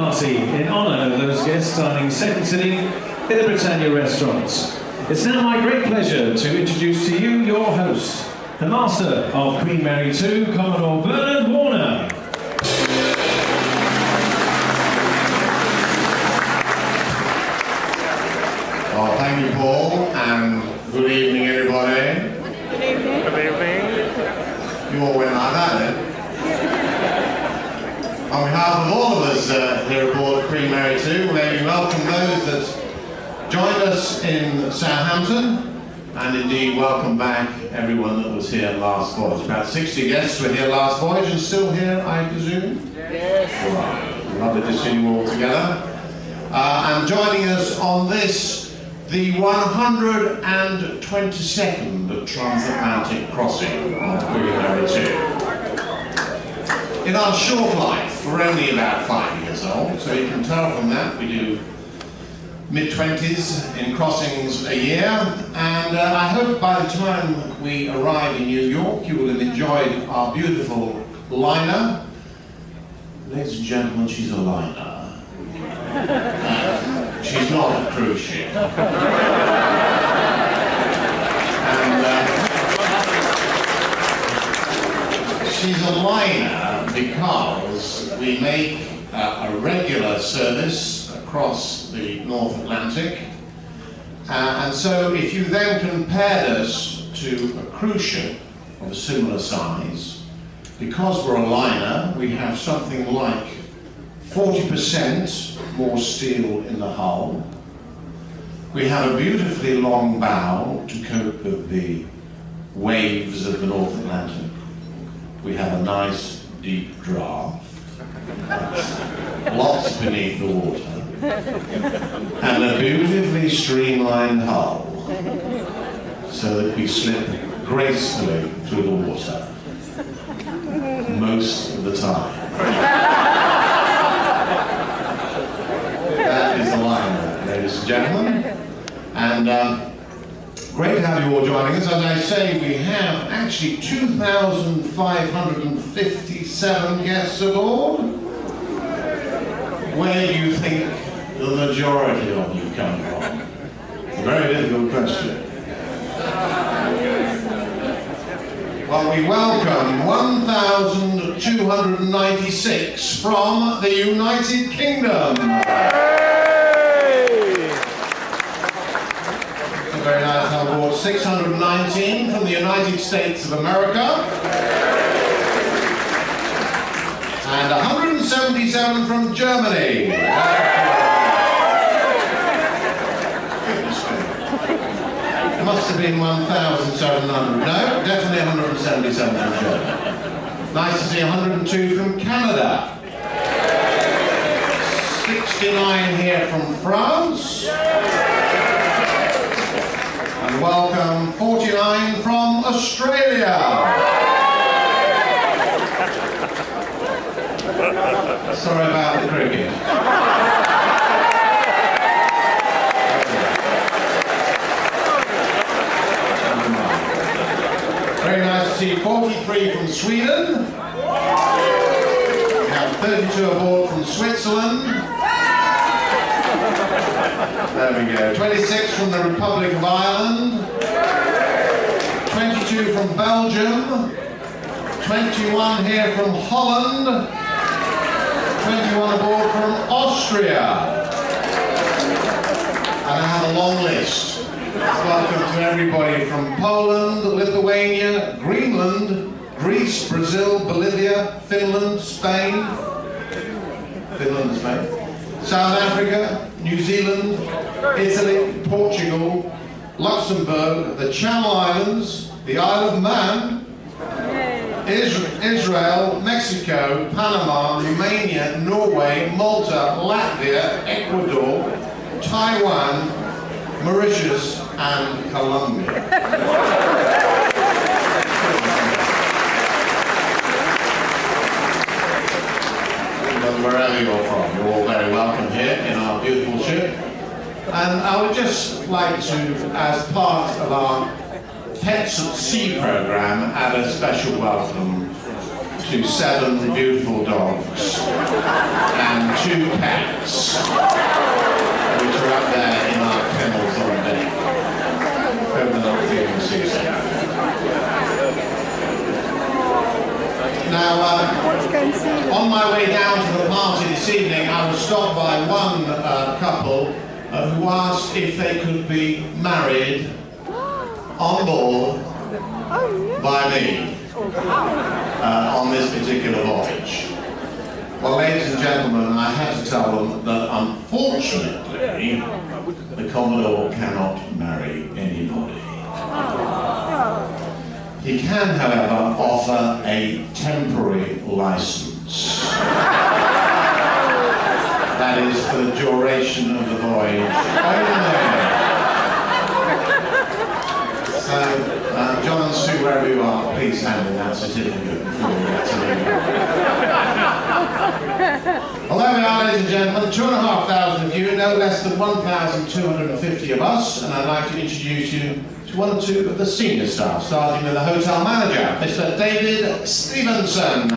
Party in honour of those guests signing second sitting in the Britannia restaurants. It's now my great pleasure to introduce to you your host, the master of Queen Mary 2, Commodore Bernard Warner. Well, thank you, Paul, and good evening, everybody. Good evening. Good evening. You all went like that, then? On behalf of all of us here aboard Queen Mary 2, we welcome those that joined us in Southampton, and indeed welcome back everyone that was here last voyage. About 60 guests were here last voyage and still here, I presume? Yes. Right. Lovely to see you all together. And joining us on this, the 122nd Transatlantic crossing of Queen Mary 2. In our short life, we're only about 5 years old, so you can tell from that we do mid-20s in crossings a year, and I hope by the time we arrive in New York you will have enjoyed our beautiful liner. Ladies and gentlemen, she's a liner. She's not a cruise ship. She's a liner because we make a regular service across the North Atlantic, and so if you then compared us to a cruise ship of a similar size, because we're a liner, we have something like 40% more steel in the hull. We have a beautifully long bow to cope with the waves of the North Atlantic. We have a nice deep draft, lots beneath the water, and a beautifully streamlined hull, so that we slip gracefully through the water most of the time. That is the liner, ladies and gentlemen, and great to have you all joining us. As I say, we have actually 2,557 guests aboard. Where do you think the majority of you come from? It's a very difficult question. Well, we welcome 1,296 from the United Kingdom. Very nice to have aboard. 619 from the United States of America, and 177 from Germany. It must have been 1,700. No, definitely 177 from Germany. Nice to see 102 from Canada. 69 here from France. And welcome 49 from Australia. Sorry about the cricket. Very nice to see 43 from Sweden. We have 32 aboard from Switzerland. There we go. 26 from the Republic of Ireland. 22 from Belgium. 21 here from Holland. 21 aboard from Austria. And I have a long list. Welcome to everybody from Poland, Lithuania, Greenland, Greece, Brazil, Bolivia, Finland, Spain. Finland and Spain. South Africa, New Zealand, Italy, Portugal, Luxembourg, the Channel Islands, the Isle of Man, Israel, Mexico, Panama, Romania, Norway, Malta, Latvia, Ecuador, Taiwan, Mauritius, and Colombia. Wherever you're from, you're all very welcome here in our beautiful ship. And I would just like to, as part of our Pets at Sea program, add a special welcome to 7 beautiful dogs and 2 cats, which are up there in our kennels on deck. Hope they're not feeling seasick. Now, on my way down to the party this evening, I was stopped by one couple who asked if they could be married on board by me on this particular voyage. Well, ladies and gentlemen, I had to tell them that unfortunately the Commodore cannot marry anybody. He can, however, offer a temporary license. That is for the duration of the voyage only. So, John and Sue, wherever you are, please hand in that certificate before we get to leave. Well, there we are, ladies and gentlemen, 2,500 of you, no less than 1,250 of us, and I'd like to introduce you to one or two of the senior staff, starting with the hotel manager, Mr. David Stevenson.